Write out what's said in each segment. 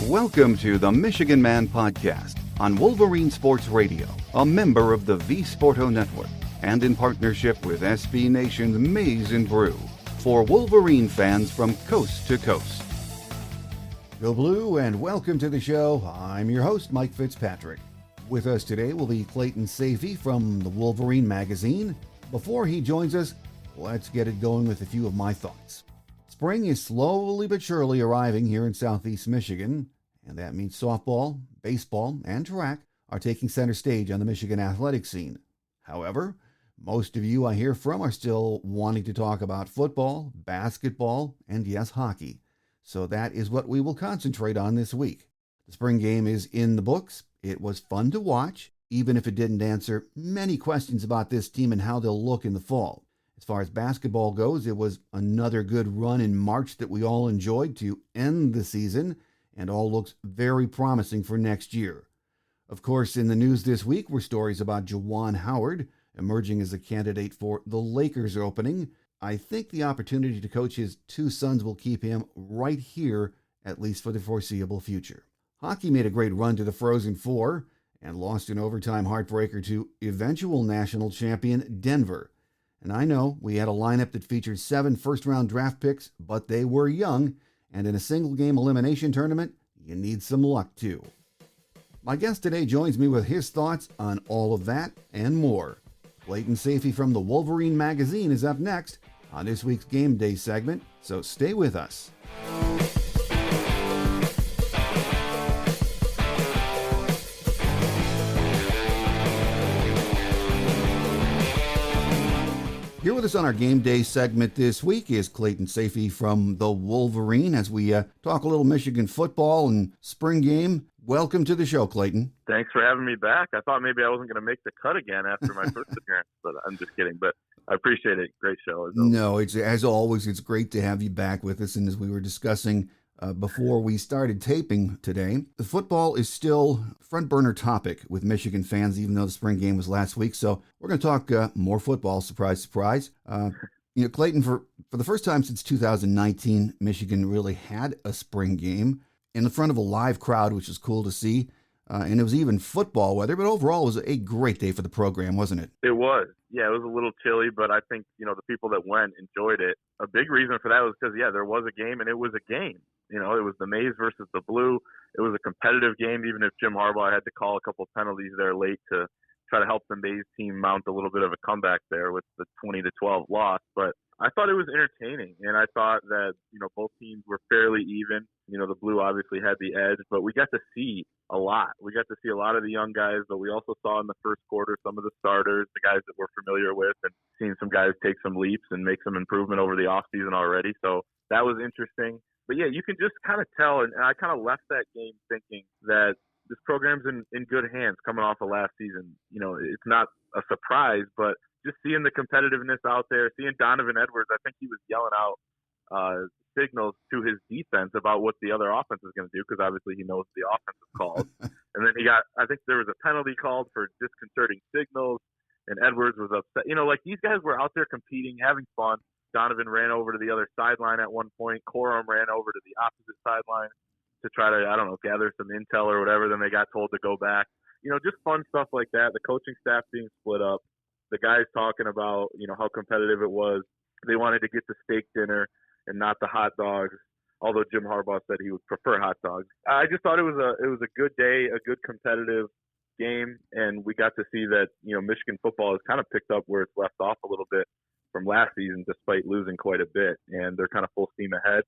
Welcome to the Michigan Man Podcast on Wolverine Sports Radio, a member of the V Sporto Network, and in partnership with SB Nation's Maize and Brew, for Wolverine fans from coast to coast. Go Blue, and welcome to the show. I'm your host, Mike Fitzpatrick. With us today will be Clayton Sayfie from the Wolverine Magazine. Before he joins us, let's get it going with a few of my thoughts. Spring is slowly but surely arriving here in southeast Michigan, and that means softball, baseball, and track are taking center stage on the Michigan athletic scene. However, most of you I hear from are still wanting to talk about football, basketball, and yes, hockey. So that is what we will concentrate on this week. The spring game is in the books. It was fun to watch, even if it didn't answer many questions about this team and how they'll look in the fall. As far as basketball goes, it was another good run in March that we all enjoyed to end the season, and all looks very promising for next year. Of course, in the news this week were stories about Juwan Howard emerging as a candidate for the Lakers opening. I think the opportunity to coach his two sons will keep him right here, at least for the foreseeable future. Hockey made a great run to the Frozen Four and lost an overtime heartbreaker to eventual national champion Denver. And I know we had a lineup that featured 7 first-round draft picks, but they were young, and in a single-game elimination tournament, you need some luck too. My guest today joins me with his thoughts on all of that and more. Clayton Sayfie from the Wolverine Magazine is up next on this week's Game Day segment, so stay with us. Here with us on our Game Day segment this week is Clayton Sayfie from the Wolverine as we talk a little Michigan football and spring game. Welcome to the show, Clayton. Thanks for having me back. I thought maybe I wasn't going to make the cut again after my first appearance, but I'm just kidding. But I appreciate it. Great show. No, as always, it's great to have you back with us. And as we were discussing before we started taping today, the football is still front burner topic with Michigan fans, even though the spring game was last week. So we're going to talk more football. Surprise, surprise. Clayton, for the first time since 2019, Michigan really had a spring game in the front of a live crowd, which is cool to see. And it was even football weather, but overall it was a great day for the program, wasn't it? It was. Yeah, it was a little chilly, but I think, the people that went enjoyed it. A big reason for that was because, there was a game, and it was a game. It was the Maize versus the Blue. It was a competitive game, even if Jim Harbaugh had to call a couple penalties there late to try to help the Maize team mount a little bit of a comeback there with the 20-12 loss. But I thought it was entertaining, and I thought that, both teams were fairly even. The Blue obviously had the edge, but we got to see a lot. We got to see a lot of the young guys, but we also saw in the first quarter some of the starters, the guys that we're familiar with, and seeing some guys take some leaps and make some improvement over the offseason already. So that was interesting. But, you can just kind of tell, and I kind of left that game thinking that this program's in good hands coming off of last season. It's not a surprise, but just seeing the competitiveness out there, seeing Donovan Edwards, I think he was yelling out signals to his defense about what the other offense is going to do, because obviously he knows the offensive calls. And then I think there was a penalty called for disconcerting signals, and Edwards was upset. These guys were out there competing, having fun. Donovan ran over to the other sideline at one point. Corum ran over to the opposite sideline to try to, gather some intel or whatever. Then they got told to go back. Just fun stuff like that. The coaching staff being split up. The guys talking about, how competitive it was. They wanted to get the steak dinner and not the hot dogs, although Jim Harbaugh said he would prefer hot dogs. I just thought it was a good day, a good competitive game, and we got to see that, Michigan football has kind of picked up where it's left off a little bit from last season, despite losing quite a bit, and they're kind of full steam ahead.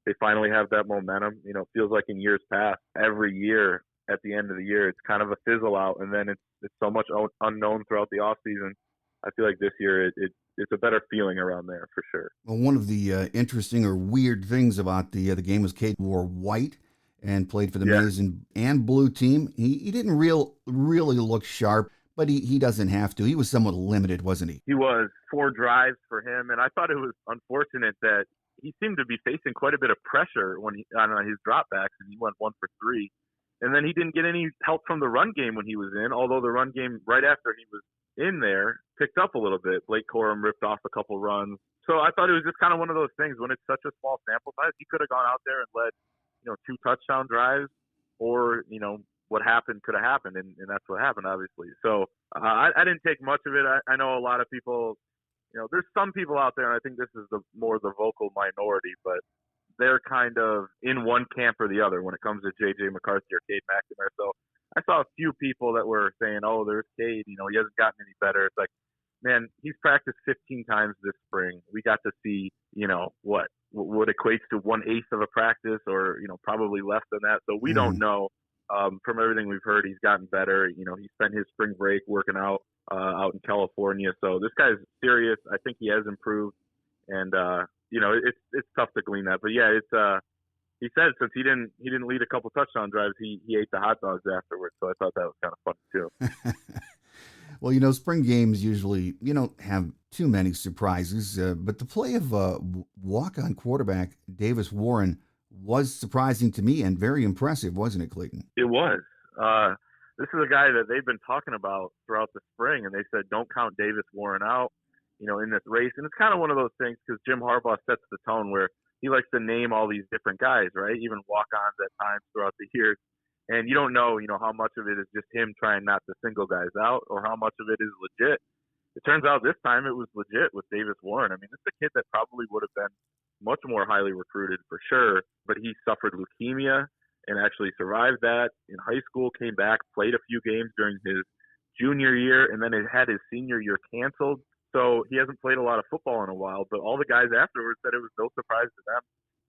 They finally have that momentum. It feels like in years past, every year at the end of the year, it's kind of a fizzle out, and then it's so much unknown throughout the off season. I feel like this year it's a better feeling around there for sure. Well, one of the interesting or weird things about the game was Cade wore white and played for the Maize and Blue team. He didn't really look sharp, but he doesn't have to. He was somewhat limited, wasn't he? He was. 4 drives for him, and I thought it was unfortunate that he seemed to be facing quite a bit of pressure on his dropbacks, and he went 1 for 3. And then he didn't get any help from the run game when he was in, although the run game right after he was in there picked up a little bit. Blake Corum ripped off a couple runs. So I thought it was just kind of one of those things when it's such a small sample size. He could have gone out there and led, 2 touchdown drives or, what happened could have happened, and that's what happened, obviously. So I didn't take much of it. I know a lot of people, there's some people out there, and I think this is more the vocal minority, but they're kind of in one camp or the other when it comes to J.J. McCarthy or Cade McNamara. So I saw a few people that were saying, oh, there's Cade, he hasn't gotten any better. It's like, man, he's practiced 15 times this spring. We got to see, what equates to 1/8 of a practice, or, probably less than that. So we don't know. From everything we've heard, he's gotten better. He spent his spring break working out in California. So this guy's serious. I think he has improved. And, it's tough to glean that. But, yeah, he said since he didn't lead a couple touchdown drives, he ate the hot dogs afterwards. So I thought that was kind of fun, too. Well, spring games usually, don't have too many surprises, but the play of walk-on quarterback Davis Warren was surprising to me and very impressive, wasn't it, Clayton? It was. This is a guy that they've been talking about throughout the spring, and they said don't count Davis Warren out, in this race. And it's kind of one of those things because Jim Harbaugh sets the tone where he likes to name all these different guys, right? Even walk-ons at times throughout the years. And you don't know, how much of it is just him trying not to single guys out or how much of it is legit. It turns out this time it was legit with Davis Warren. I mean, it's a kid that probably would have been much more highly recruited for sure, but he suffered leukemia and actually survived that in high school, came back, played a few games during his junior year, and then it had his senior year canceled. So he hasn't played a lot of football in a while, but all the guys afterwards said it was no surprise to them.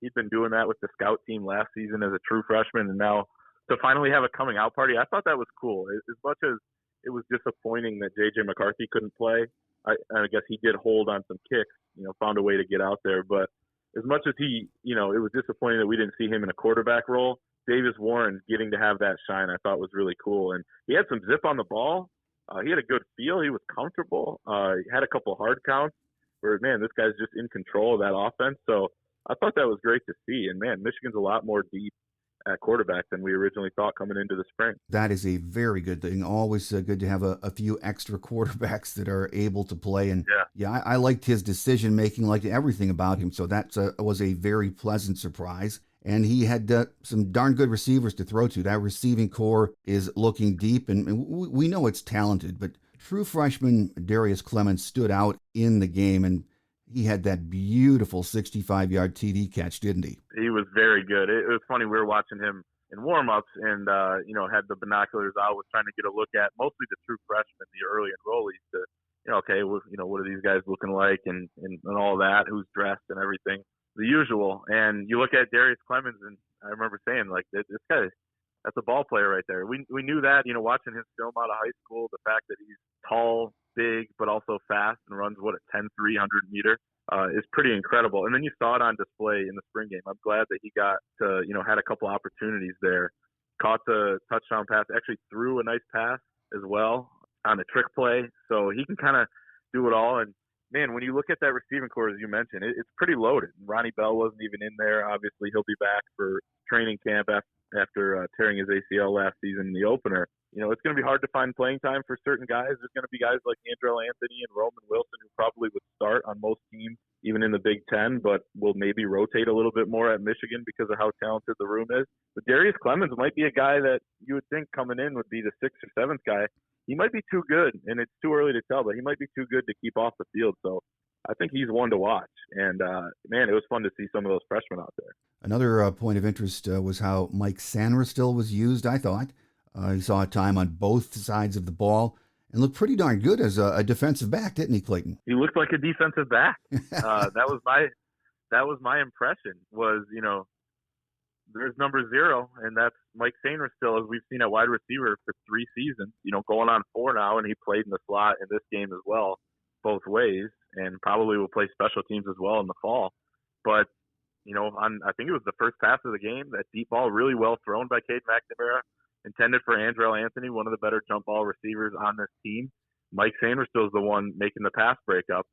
He'd been doing that with the scout team last season as a true freshman, and now to finally have a coming out party, I thought that was cool. As much as it was disappointing that J.J. McCarthy couldn't play, I guess he did hold on some kicks, found a way to get out there. But as much as it was disappointing that we didn't see him in a quarterback role, Davis Warren getting to have that shine I thought was really cool. And he had some zip on the ball. He had a good feel. He was comfortable. He had a couple hard counts where, man, this guy's just in control of that offense. So I thought that was great to see. And, man, Michigan's a lot more deep at quarterback than we originally thought coming into the spring. That is a very good thing. Always good to have a few extra quarterbacks that are able to play. And I liked his decision making, liked everything about him. So that was a very pleasant surprise. And he had some darn good receivers to throw to. That receiving core is looking deep, and we know it's talented. But true freshman Darius Clemens stood out in the game, and he had that beautiful 65-yard TD catch, didn't he? He was very good. It was funny. We were watching him in warm-ups and, had the binoculars out, was trying to get a look at mostly the true freshmen, the early enrollees to, what are these guys looking like and all that, who's dressed and everything, the usual. And you look at Darius Clemens, and I remember saying, like, this guy, that's a ball player right there. We knew that, watching his film out of high school, the fact that he's tall, big, but also fast and runs, a 10-300 meter is pretty incredible. And then you saw it on display in the spring game. I'm glad that he got to, had a couple opportunities there. Caught the touchdown pass, actually threw a nice pass as well on a trick play. So he can kind of do it all. And, man, when you look at that receiving core, as you mentioned, it's pretty loaded. Ronnie Bell wasn't even in there. Obviously, he'll be back for training camp after tearing his ACL last season in the opener. It's going to be hard to find playing time for certain guys. There's going to be guys like Andrell Anthony and Roman Wilson who probably would start on most teams, even in the Big Ten, but will maybe rotate a little bit more at Michigan because of how talented the room is. But Darius Clemens might be a guy that you would think coming in would be the 6th or 7th guy. He might be too good, and it's too early to tell, but he might be too good to keep off the field. So I think he's one to watch. And, man, it was fun to see some of those freshmen out there. Another point of interest was how Mike Sanderstill was used, I thought. He saw time on both sides of the ball and looked pretty darn good as a defensive back, didn't he, Clayton? He looked like a defensive back. That was my impression was, there's number 0, and that's Mike Sanderstill, as we've seen at wide receiver for 3 seasons, going on 4 now, and he played in the slot in this game as well, both ways, and probably will play special teams as well in the fall. But, I think it was the first pass of the game, that deep ball really well thrown by Cade McNamara, intended for Andrell Anthony, one of the better jump ball receivers on this team. Mike Sanderstill is the one making the pass breakup,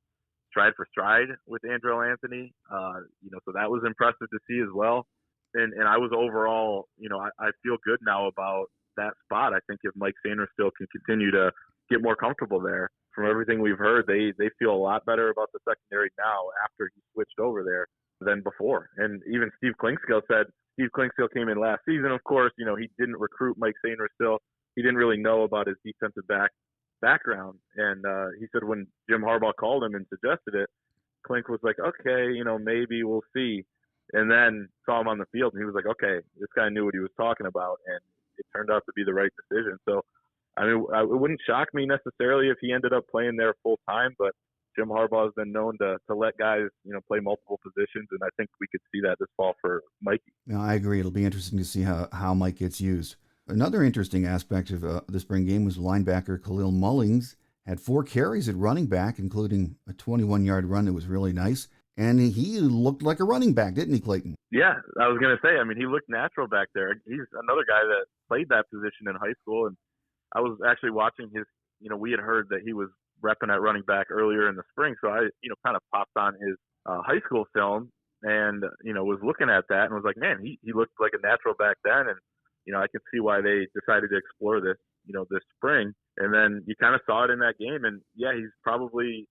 stride for stride with Andrell Anthony. So that was impressive to see as well. And I was overall, I feel good now about that spot. I think if Mike Sanderstill can continue to get more comfortable there, from everything we've heard, they feel a lot better about the secondary now after he switched over there than before. And even Steve Klingskill said, Steve Klingskill came in last season, of course, he didn't recruit Mike Sainer still. He didn't really know about his defensive background. And he said when Jim Harbaugh called him and suggested it, Klink was like, okay, maybe we'll see. And then saw him on the field, and he was like, okay, this guy knew what he was talking about, and it turned out to be the right decision. So, it wouldn't shock me necessarily if he ended up playing there full time, but Jim Harbaugh has been known to let guys, play multiple positions, and I think we could see that this fall for Mikey. No, I agree. It'll be interesting to see how Mike gets used. Another interesting aspect of the spring game was linebacker Khalil Mullings had 4 carries at running back, including a 21-yard run that was really nice. And he looked like a running back, didn't he, Clayton? Yeah, I was going to say, he looked natural back there. He's another guy that played that position in high school. And I was actually watching his, we had heard that he was repping at running back earlier in the spring. So I, kind of popped on his high school film and, was looking at that and was like, man, he looked like a natural back then. And, I could see why they decided to explore this, this spring. And then you kind of saw it in that game. And yeah, he's probably,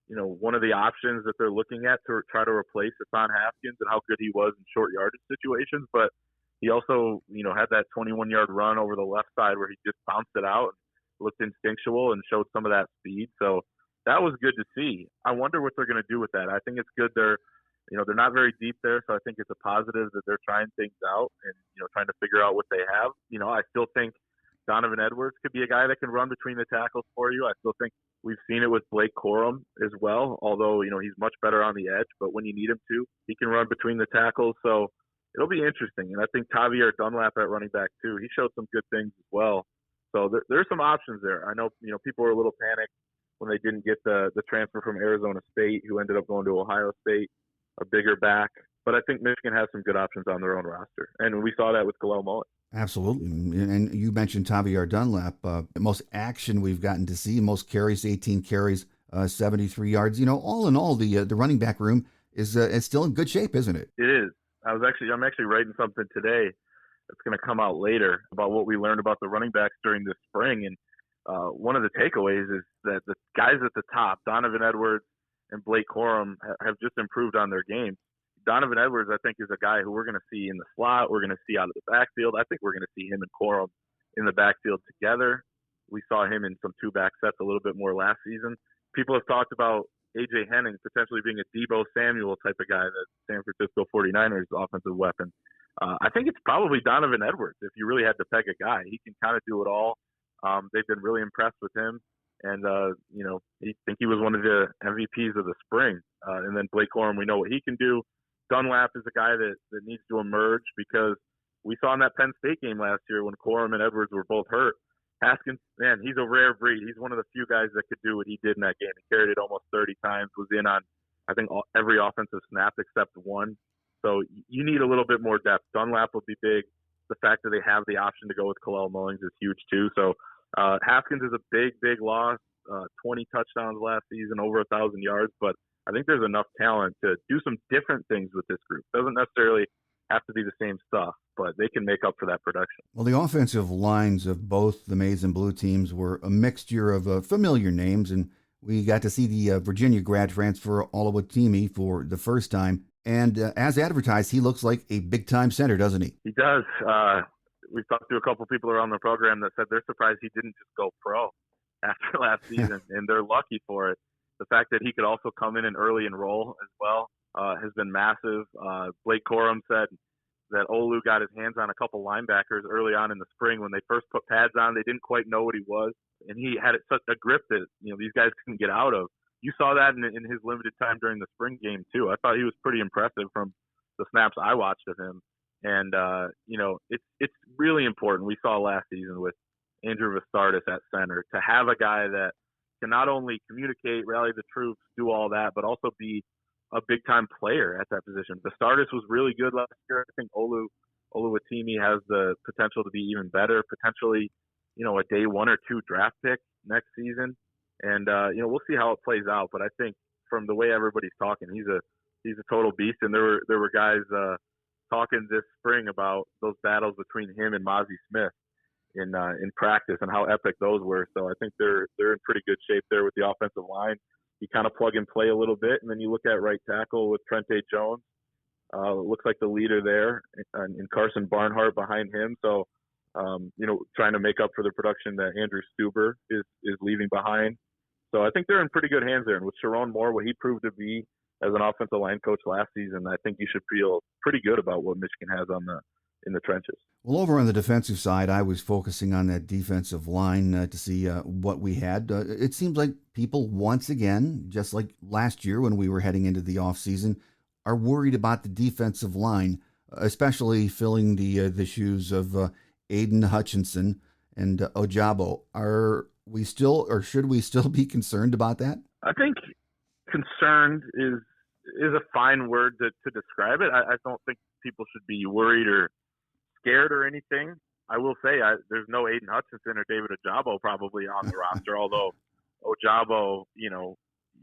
one of the options that they're looking at to try to replace Hassan Haskins and how good he was in short yardage situations. But he also, had that 21-yard run over the left side where he just bounced it out and looked instinctual and showed some of that speed. So that was good to see. I wonder what they're going to do with that. I think it's good. They're not very deep there. So I think it's a positive that they're trying things out and, trying to figure out what they have. I still think Donovan Edwards could be a guy that can run between the tackles for you. I still think we've seen it with Blake Corum as well, although, he's much better on the edge, but when you need him to, he can run between the tackles. So it'll be interesting. And I think Tavier Dunlap at running back too, he showed some good things as well. So there's some options there. I know, people were a little panicked when they didn't get the transfer from Arizona State, who ended up going to Ohio State, a bigger back. But I think Michigan has some good options on their own roster. And we saw that with Khalil Mullen. Absolutely. And you mentioned Tavier Dunlap. Most action we've gotten to see, most carries, 18 carries, 73 yards. All in all, the running back room is still in good shape, isn't it? It is. I'm actually writing something today that's going to come out later about what we learned about the running backs during this spring. And one of the takeaways is that the guys at the top, Donovan Edwards and Blake Corum, have just improved on their games. Donovan Edwards, I think, is a guy who we're going to see in the slot. We're going to see out of the backfield. I think we're going to see him and Corum in the backfield together. We saw him in some 2-back sets a little bit more last season. People have talked about A.J. Henning potentially being a Deebo Samuel type of guy, that San Francisco 49ers offensive weapon. I think it's probably Donovan Edwards. If you really had to peg a guy, he can kind of do it all. They've been really impressed with him. And, I think he was one of the MVPs of the spring. And then Blake Corum, we know what he can do. Dunlap is a guy that needs to emerge because we saw in that Penn State game last year when Corum and Edwards were both hurt. Haskins, man, he's a rare breed. He's one of the few guys that could do what he did in that game. He carried it almost 30 times, was in on, I think, every offensive snap except one. So you need a little bit more depth. Dunlap will be big. The fact that they have the option to go with Khalil Mullings is huge too. So Haskins is a big, big loss. 20 touchdowns last season, over 1,000 yards, but I think there's enough talent to do some different things with this group. Doesn't necessarily have to be the same stuff, but they can make up for that production. Well, the offensive lines of both the Maize and Blue teams were a mixture of familiar names, and we got to see the Virginia grad transfer Oluwatimi for the first time. And as advertised, he looks like a big-time center, doesn't he? He does. We've talked to a couple people around the program that said they're surprised he didn't just go pro after last season, and they're lucky for it. The fact that he could also come in and early enroll as well has been massive. Blake Corum said that Olu got his hands on a couple linebackers early on in the spring when they first put pads on. They didn't quite know what he was, and he had such a grip that these guys couldn't get out of. You saw that in his limited time during the spring game too. I thought he was pretty impressive from the snaps I watched of him, and it's really important. We saw last season with Andrew Vastardis at center to have a guy that can not only communicate, rally the troops, do all that, but also be a big-time player at that position. Vastardis was really good last year. I think Oluwatimi has the potential to be even better, potentially, a day 1 or 2 draft pick next season. And, we'll see how it plays out. But I think from the way everybody's talking, he's a total beast. And there were guys talking this spring about those battles between him and Mozzie Smith in practice and how epic those were. So I think they're in pretty good shape there with the offensive line. You kind of plug and play a little bit, and then you look at right tackle with Trente Jones. Looks like the leader there, and Carson Barnhart behind him. So, trying to make up for the production that Andrew Stuber is leaving behind. So I think they're in pretty good hands there. And with Sharon Moore, what he proved to be as an offensive line coach last season, I think you should feel pretty good about what Michigan has in the trenches. Well, over on the defensive side, I was focusing on that defensive line to see what we had. It seems like people, once again, just like last year when we were heading into the offseason, are worried about the defensive line, especially filling the shoes of Aiden Hutchinson and Ojabo. Are we still, or should we still be concerned about that? I think concerned is a fine word to describe it. I don't think people should be worried or scared or anything. I will say there's no Aiden Hutchinson or David Ojabo probably on the roster, although Ojabo,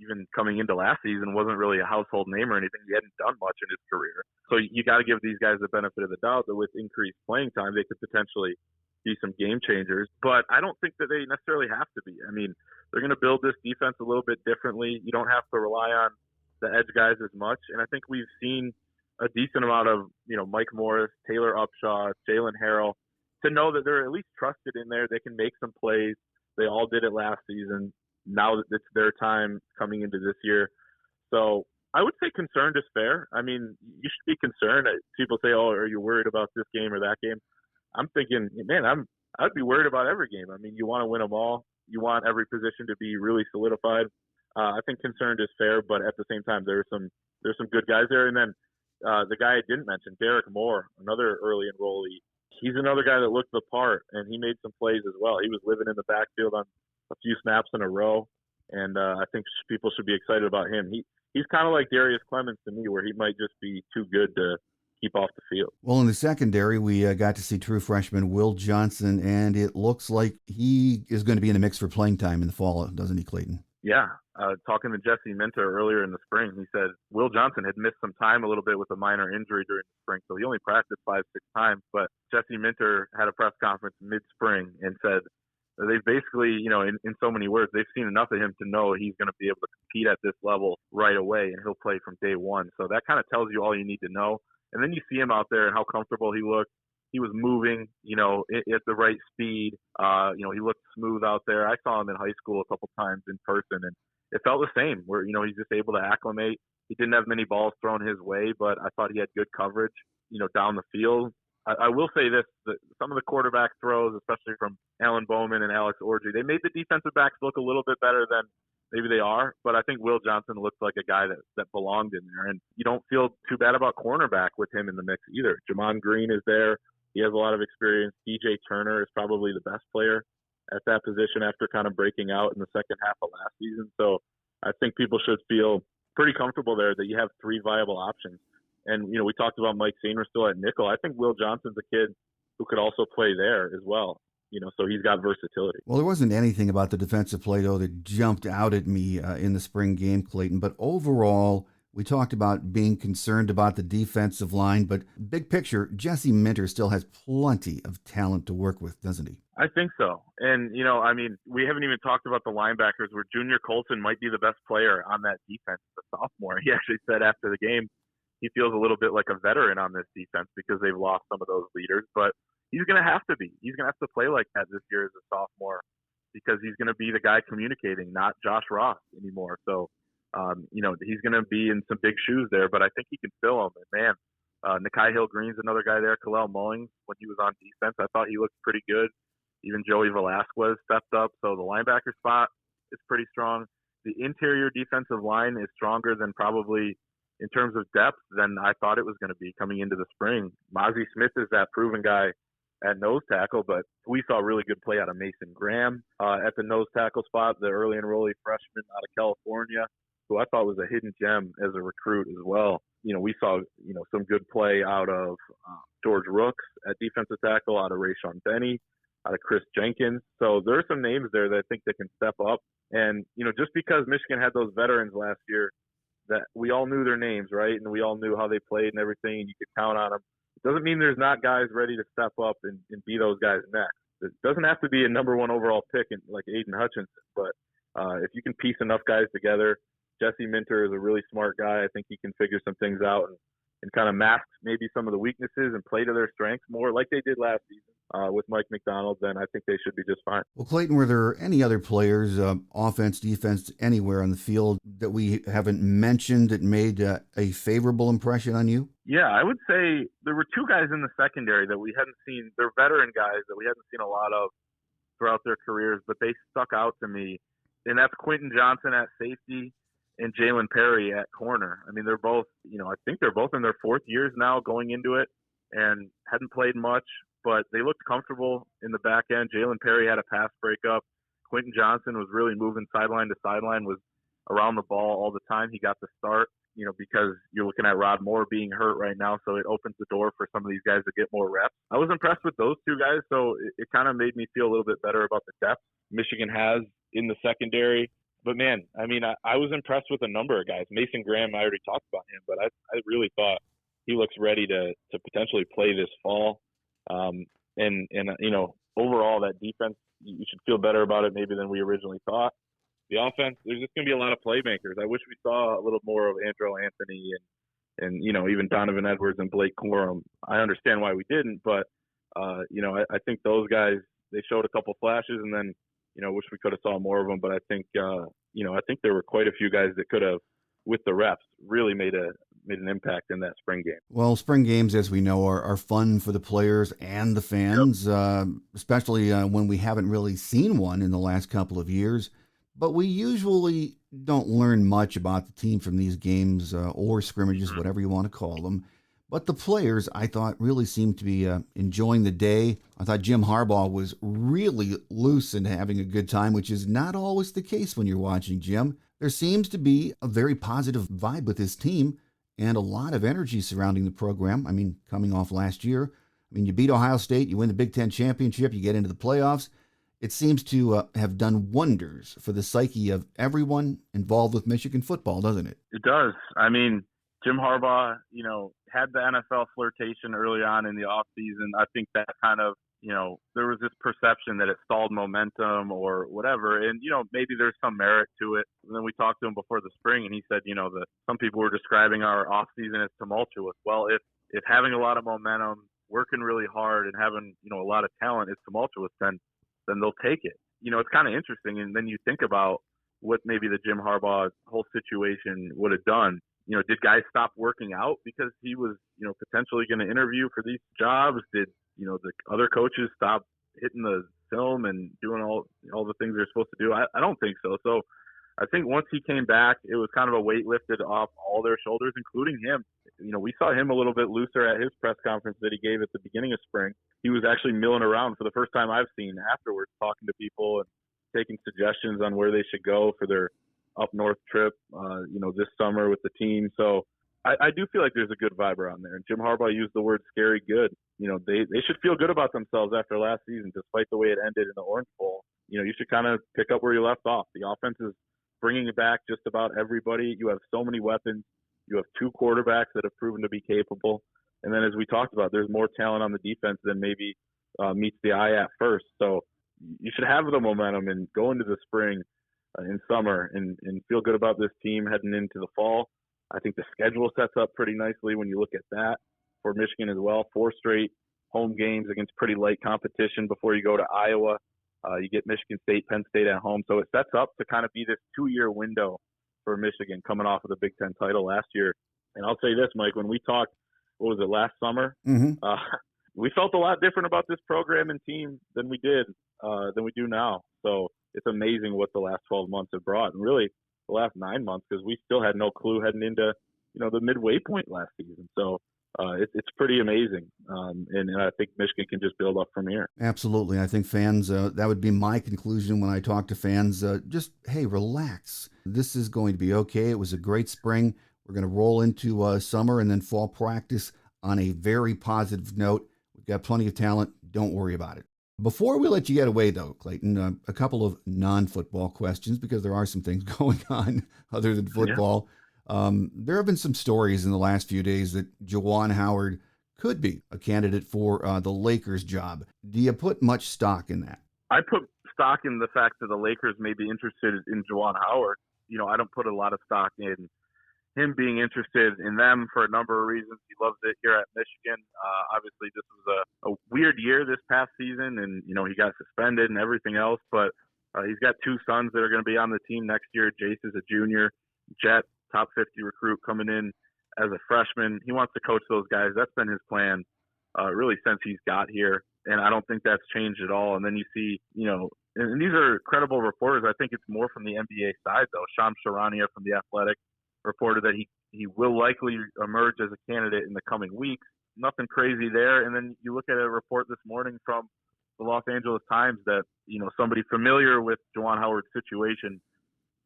even coming into last season, wasn't really a household name or anything. He hadn't done much in his career. So you got to give these guys the benefit of the doubt that with increased playing time, they could potentially be some game changers. But I don't think that they necessarily have to be. I mean, they're going to build this defense a little bit differently. You don't have to rely on the edge guys as much. And I think we've seen a decent amount of, Mike Morris, Taylor Upshaw, Jalen Harrell, to know that they're at least trusted in there. They can make some plays. They all did it last season. Now that it's their time coming into this year. So I would say concerned is fair. I mean, you should be concerned. People say, oh, are you worried about this game or that game? I'm thinking, man, I'd be worried about every game. I mean, you want to win them all. You want every position to be really solidified. I think concerned is fair, but at the same time, there's some good guys there. And then the guy I didn't mention, Derek Moore, another early enrollee. He's another guy that looked the part, and he made some plays as well. He was living in the backfield on a few snaps in a row, and I think people should be excited about him. He's kind of like Darius Clemens to me, where he might just be too good to keep off the field. Well, in the secondary, we got to see true freshman Will Johnson, and it looks like he is going to be in the mix for playing time in the fall, doesn't he, Clayton? Yeah. Talking to Jesse Minter earlier in the spring, he said Will Johnson had missed some time a little bit with a minor injury during the spring, so he only practiced 5-6 times. But Jesse Minter had a press conference mid-spring and said they've basically, in so many words, they've seen enough of him to know he's going to be able to compete at this level right away, and he'll play from day one. So that kind of tells you all you need to know. And then you see him out there and how comfortable he looked. He was moving, at the right speed. He looked smooth out there. I saw him in high school a couple times in person, and it felt the same where, he's just able to acclimate. He didn't have many balls thrown his way, but I thought he had good coverage, down the field. I will say this, that some of the quarterback throws, especially from Alan Bowman and Alex Orji, they made the defensive backs look a little bit better than maybe they are, but I think Will Johnson looks like a guy that belonged in there. And you don't feel too bad about cornerback with him in the mix either. Jamon Green is there. He has a lot of experience. DJ Turner is probably the best player at that position after kind of breaking out in the second half of last season. So I think people should feel pretty comfortable there that you have three viable options. And, we talked about Mike Sainer still at nickel. I think Will Johnson's a kid who could also play there as well. So he's got versatility. Well, there wasn't anything about the defensive play, though, that jumped out at me in the spring game, Clayton. But overall, we talked about being concerned about the defensive line. But big picture, Jesse Minter still has plenty of talent to work with, doesn't he? I think so. And, we haven't even talked about the linebackers where Junior Colson might be the best player on that defense, the sophomore. He actually said after the game he feels a little bit like a veteran on this defense because they've lost some of those leaders. But he's going to have to be. He's going to have to play like that this year as a sophomore because he's going to be the guy communicating, not Josh Ross anymore. So, he's going to be in some big shoes there, but I think he can fill them. And, man, Nikai Hill-Green's another guy there. Kalel Mullings, when he was on defense, I thought he looked pretty good. Even Joey Velasquez stepped up. So the linebacker spot is pretty strong. The interior defensive line is stronger than probably in terms of depth than I thought it was going to be coming into the spring. Mozzie Smith is that proven guy at nose tackle, but we saw a really good play out of Mason Graham at the nose tackle spot, the early enrollee freshman out of California, who I thought was a hidden gem as a recruit as well. We saw, some good play out of George Rooks at defensive tackle, out of Rayshon Benny, out of Chris Jenkins. So there are some names there that I think that can step up. And, just because Michigan had those veterans last year that we all knew their names, right? And we all knew how they played and everything, and you could count on them. It doesn't mean there's not guys ready to step up and be those guys next. It doesn't have to be a number one overall pick like Aiden Hutchinson, but if you can piece enough guys together, Jesse Minter is a really smart guy. I think he can figure some things out and kind of mask maybe some of the weaknesses and play to their strengths more like they did last season with Mike McDonald, then I think they should be just fine. Well, Clayton, were there any other players, offense, defense, anywhere on the field that we haven't mentioned that made a favorable impression on you? Yeah, I would say there were two guys in the secondary that we hadn't seen. They're veteran guys that we hadn't seen a lot of throughout their careers, but they stuck out to me. And that's Quentin Johnson at safety and Jalen Perry at corner. I mean, they're both, I think they're both in their fourth years now going into it and hadn't played much, but they looked comfortable in the back end. Jalen Perry had a pass breakup. Quentin Johnson was really moving sideline to sideline, was around the ball all the time. He got the start, because you're looking at Rod Moore being hurt right now, so it opens the door for some of these guys to get more reps. I was impressed with those two guys, so it kind of made me feel a little bit better about the depth Michigan has in the secondary. But, man, I mean, I was impressed with a number of guys. Mason Graham, I already talked about him, but I really thought he looks ready to potentially play this fall. Overall, that defense, you should feel better about it maybe than we originally thought. The offense, there's just going to be a lot of playmakers. I wish we saw a little more of Andrew Anthony and even Donovan Edwards and Blake Corum. I understand why we didn't, but, I think those guys, they showed a couple flashes, and then, wish we could have saw more of them. But I think, I think there were quite a few guys that could have, with the reps, really made an impact in that spring game. Well, spring games, as we know, are fun for the players and the fans, especially when we haven't really seen one in the last couple of years. But we usually don't learn much about the team from these games or scrimmages, whatever you want to call them. But the players, I thought, really seemed to be enjoying the day. I thought Jim Harbaugh was really loose and having a good time, which is not always the case when you're watching Jim. There seems to be a very positive vibe with his team and a lot of energy surrounding the program. I mean, coming off last year, you beat Ohio State, you win the Big Ten championship, you get into the playoffs. It seems to have done wonders for the psyche of everyone involved with Michigan football, doesn't it? It does. I mean, Jim Harbaugh, had the NFL flirtation early on in the offseason. I think that kind of, there was this perception that it stalled momentum or whatever. And, maybe there's some merit to it. And then we talked to him before the spring, and he said, that some people were describing our offseason as tumultuous. Well, if having a lot of momentum, working really hard, and having, a lot of talent is tumultuous, then they'll take it. It's kind of interesting. And then you think about what maybe the Jim Harbaugh whole situation would have done. Did guys stop working out because he was, potentially going to interview for these jobs? Did, the other coaches stop hitting the film and doing all the things they're supposed to do? I don't think so. So I think once he came back, it was kind of a weight lifted off all their shoulders, including him. We saw him a little bit looser at his press conference that he gave at the beginning of spring. He was actually milling around for the first time I've seen afterwards, talking to people and taking suggestions on where they should go for their up north trip, this summer with the team. So I do feel like there's a good vibe around there. And Jim Harbaugh used the word scary good. They should feel good about themselves after last season, despite the way it ended in the Orange Bowl. You should kind of pick up where you left off. The offense is bringing it back just about everybody. You have so many weapons. You have two quarterbacks that have proven to be capable. And then, as we talked about, there's more talent on the defense than maybe meets the eye at first. So you should have the momentum and go into the spring and summer and feel good about this team heading into the fall. I think the schedule sets up pretty nicely when you look at that for Michigan as well. 4 straight home games against pretty light competition before you go to Iowa. You get Michigan State, Penn State at home. So it sets up to kind of be this 2-year window for Michigan coming off of the Big Ten title last year. And I'll say this, Mike, when we talked, what was it, last summer? We felt a lot different about this program and team than we do now. So it's amazing what the last 12 months have brought, and really the last 9 months, because we still had no clue heading into, the midway point last season. So it's pretty amazing. And I think Michigan can just build up from here. Absolutely. I think fans, that would be my conclusion when I talk to fans. Just, hey, relax. This is going to be okay. It was a great spring. We're going to roll into summer and then fall practice on a very positive note. We've got plenty of talent. Don't worry about it. Before we let you get away, though, Clayton, a couple of non-football questions, because there are some things going on other than football. Yeah. There have been some stories in the last few days that Juwan Howard could be a candidate for the Lakers job. Do you put much stock in that? I put stock in the fact that the Lakers may be interested in Juwan Howard. I don't put a lot of stock in him being interested in them for a number of reasons. He loves it here at Michigan. Obviously, this was a weird year this past season, and he got suspended and everything else. But he's got two sons that are going to be on the team next year. Jace is a junior. Jet, top 50 recruit, coming in as a freshman. He wants to coach those guys. That's been his plan really since he's got here, and I don't think that's changed at all. And then you see, and these are credible reporters. I think it's more from the NBA side, though. Shams Charania from The Athletic reported that he will likely emerge as a candidate in the coming weeks. Nothing crazy there. And then you look at a report this morning from the Los Angeles Times that, somebody familiar with Juwan Howard's situation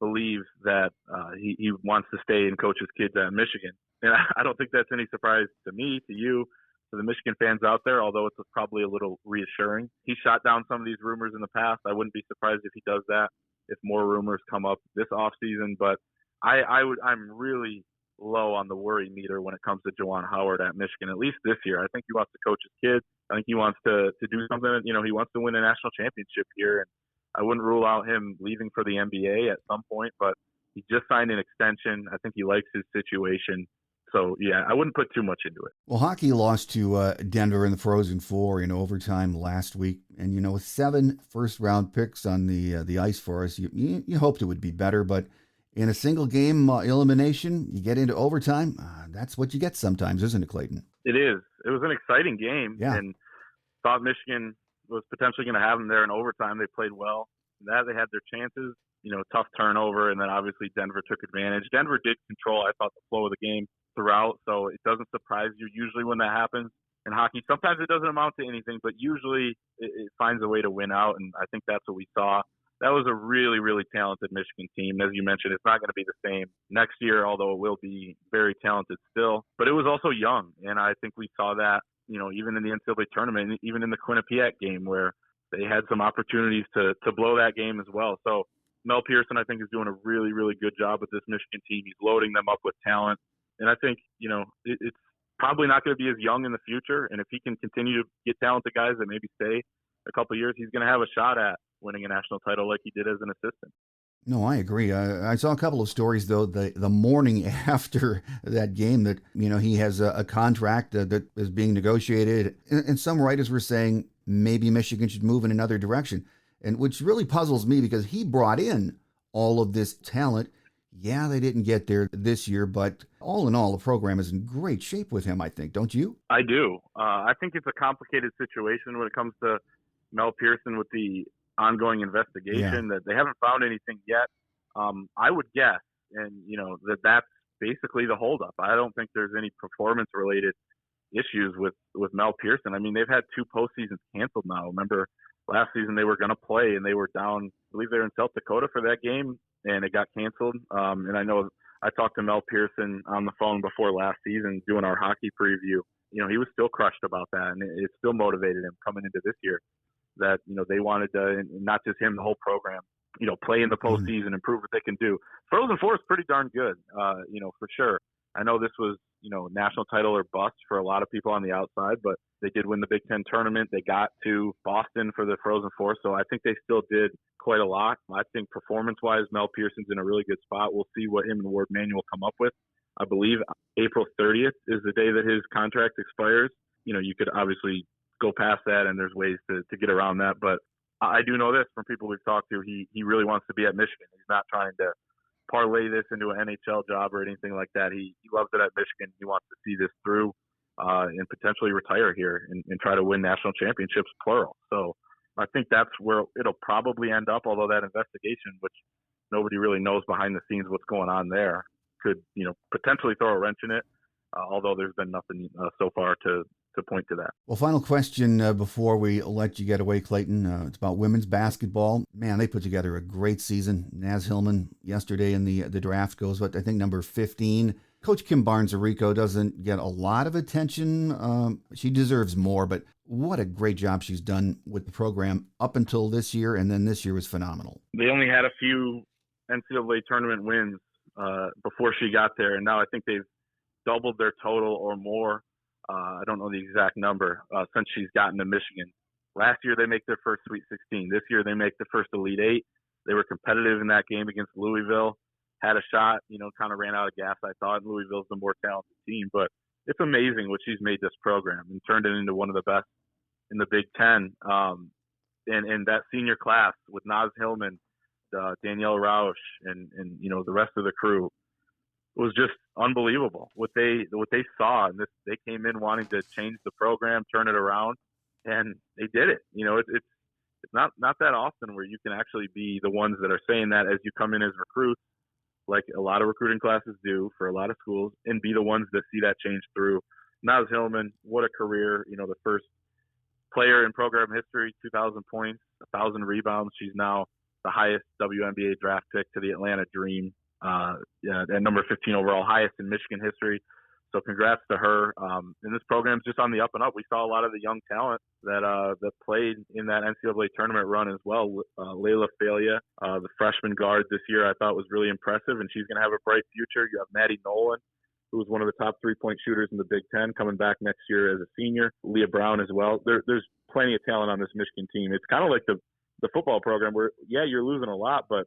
believes that he wants to stay and coach his kids at Michigan. And I don't think that's any surprise to me, to you, to the Michigan fans out there, although it's probably a little reassuring. He shot down some of these rumors in the past. I wouldn't be surprised if he does that, if more rumors come up this offseason. But I'm really low on the worry meter when it comes to Juwan Howard at Michigan, at least this year. I think he wants to coach his kids. I think he wants to do something. He wants to win a national championship here. And I wouldn't rule out him leaving for the NBA at some point, but he just signed an extension. I think he likes his situation. So, yeah, I wouldn't put too much into it. Well, hockey lost to Denver in the Frozen Four in overtime last week. And, with 7 first-round picks on the ice for us, you hoped it would be better. But in a single-game elimination, you get into overtime. That's what you get sometimes, isn't it, Clayton? It is. It was an exciting game. Yeah. And thought Michigan was potentially going to have them there in overtime. They played well. They had their chances. Tough turnover, and then obviously Denver took advantage. Denver did control, I thought, the flow of the game throughout, so it doesn't surprise you usually when that happens in hockey. Sometimes it doesn't amount to anything, but usually it finds a way to win out, and I think that's what we saw. That was a really, really talented Michigan team. As you mentioned, it's not going to be the same next year, although it will be very talented still. But it was also young, and I think we saw that, even in the NCAA tournament, even in the Quinnipiac game where they had some opportunities to blow that game as well. So Mel Pearson, I think, is doing a really, really good job with this Michigan team. He's loading them up with talent. And I think, it's probably not going to be as young in the future. And if he can continue to get talented guys that maybe stay a couple of years, he's going to have a shot at winning a national title like he did as an assistant. No, I agree. I saw a couple of stories, though, the morning after that game that, he has a contract that is being negotiated. And some writers were saying maybe Michigan should move in another direction, and which really puzzles me because he brought in all of this talent. Yeah, they didn't get there this year, but all in all, the program is in great shape with him, I think. Don't you? I do. I think it's a complicated situation when it comes to Mel Pearson with the ongoing investigation that they haven't found anything yet. I would guess, and that's basically the holdup. I don't think there's any performance-related issues with Mel Pearson. I mean, they've had 2 postseasons canceled now. Remember, last season they were going to play and they were down, I believe they were in South Dakota for that game, and it got canceled. And I know I talked to Mel Pearson on the phone before last season doing our hockey preview. He was still crushed about that, and it still motivated him coming into this year that, they wanted to, and not just him, the whole program, play in the postseason and prove what they can do. Frozen Four is pretty darn good, for sure. I know this was, national title or bust for a lot of people on the outside, but they did win the Big Ten tournament. They got to Boston for the Frozen Four, so I think they still did quite a lot. I think performance-wise, Mel Pearson's in a really good spot. We'll see what him and Ward Manuel come up with. I believe April 30th is the day that his contract expires. You could obviously go past that, and there's ways to get around that, but I do know this from people we've talked to. He really wants to be at Michigan. He's not trying to parlay this into an NHL job or anything like that. He loves it at Michigan. He wants to see this through and potentially retire here and try to win national championships, plural. So I think that's where it'll probably end up, although that investigation, which nobody really knows behind the scenes what's going on there, could potentially throw a wrench in it, although there's been nothing so far to point to that. Well, final question before we let you get away, Clayton. It's about women's basketball. Man, they put together a great season. Naz Hillman yesterday in the draft goes, I think, number 15. Coach Kim Barnes-Arico doesn't get a lot of attention. She deserves more, but what a great job she's done with the program up until this year, and then this year was phenomenal. They only had a few NCAA tournament wins before she got there, and now I think they've doubled their total or more. I don't know the exact number since she's gotten to Michigan. Last year, they make their first Sweet 16. This year, they make the first Elite Eight. They were competitive in that game against Louisville. had a shot, kind of ran out of gas, I thought. Louisville's the more talented team, but it's amazing what she's made this program and turned it into one of the best in the Big Ten. And that senior class with Naz Hillman, Danielle Roush, and the rest of the crew was just unbelievable. What they saw, and they came in wanting to change the program, turn it around, and they did it. It's not that often where you can actually be the ones that are saying that as you come in as recruits, like a lot of recruiting classes do for a lot of schools, and be the ones that see that change through. Naz Hillman, what a career! The first player in program history, 2,000 points, 1,000 rebounds. She's now the highest WNBA draft pick to the Atlanta Dream, at number 15 overall, highest in Michigan history. So congrats to her. And this program's just on the up and up. We saw a lot of the young talent that played in that NCAA tournament run as well. Layla Falia, the freshman guard this year, I thought was really impressive, and she's going to have a bright future. You have Maddie Nolan, who was one of the top 3-point shooters in the Big Ten, coming back next year as a senior. Leah Brown as well. There's plenty of talent on this Michigan team. It's kind of like the football program where, yeah, you're losing a lot, but,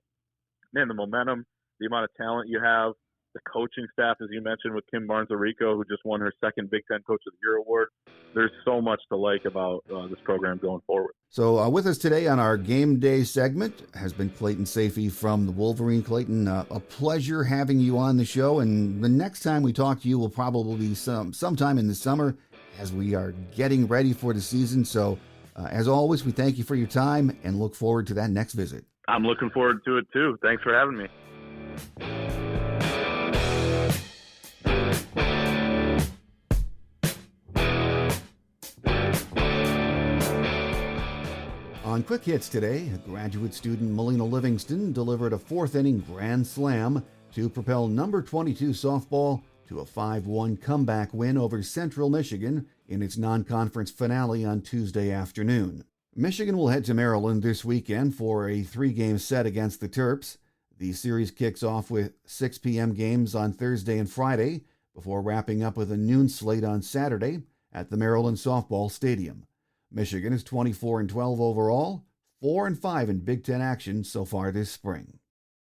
man, the momentum, the amount of talent you have, the coaching staff, as you mentioned, with Kim Barnes-Arico, who just won her second Big Ten Coach of the Year award. There's so much to like about this program going forward. So with us today on our game day segment has been Clayton Sayfie from the Wolverine. Clayton, a pleasure having you on the show. And the next time we talk to you will probably be sometime in the summer as we are getting ready for the season. So as always, we thank you for your time and look forward to that next visit. I'm looking forward to it too. Thanks for having me. On Quick Hits today, graduate student Melina Livingston delivered a fourth-inning grand slam to propel number 22 softball to a 5-1 comeback win over Central Michigan in its non-conference finale on Tuesday afternoon. Michigan will head to Maryland this weekend for a 3-game set against the Terps. The series kicks off with 6 p.m. games on Thursday and Friday before wrapping up with a noon slate on Saturday at the Maryland Softball Stadium. Michigan is 24-12 overall, 4-5 in Big Ten action so far this spring.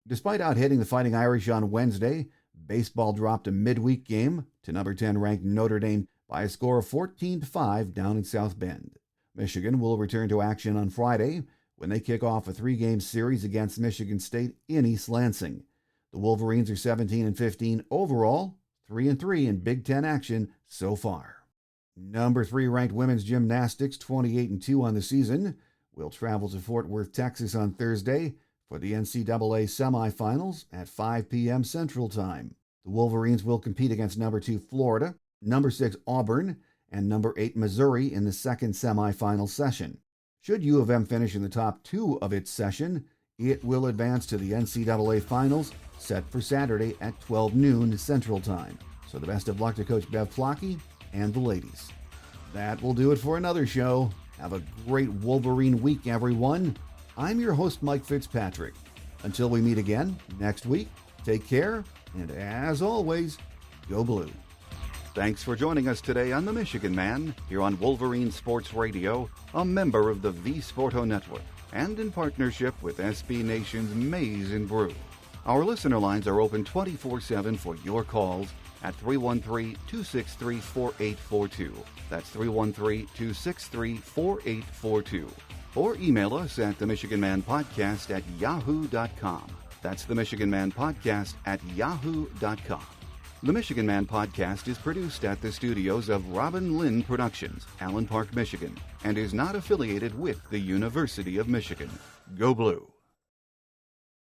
Despite out-hitting the Fighting Irish on Wednesday, baseball dropped a midweek game to number 10 ranked Notre Dame by a score of 14-5 down in South Bend. Michigan will return to action on Friday when they kick off a 3-game series against Michigan State in East Lansing. The Wolverines are 17-15 overall, 3-3 in Big Ten action so far. Number 3 ranked women's gymnastics, 28-2 on the season, will travel to Fort Worth, Texas on Thursday for the NCAA semifinals at 5 p.m. Central Time. The Wolverines will compete against number 2 Florida, number 6 Auburn, and number 8 Missouri in the second semifinal session. Should U of M finish in the top 2 of its session, it will advance to the NCAA finals set for Saturday at 12 noon Central Time. So the best of luck to Coach Bev Flockey and the ladies. That will do it for another show. Have a great Wolverine week, everyone. I'm your host, Mike Fitzpatrick. Until we meet again next week, take care, and as always, go blue. Thanks for joining us today on The Michigan Man, here on Wolverine Sports Radio, a member of the V Sporto Network, and in partnership with SB Nation's Maize and Brew. Our listener lines are open 24/7 for your calls at 313-263-4842. That's 313-263-4842. Or email us at themichiganmanpodcast@yahoo.com. That's themichiganmanpodcast@yahoo.com. The Michigan Man Podcast is produced at the studios of Robin Lynn Productions, Allen Park, Michigan, and is not affiliated with the University of Michigan. Go Blue!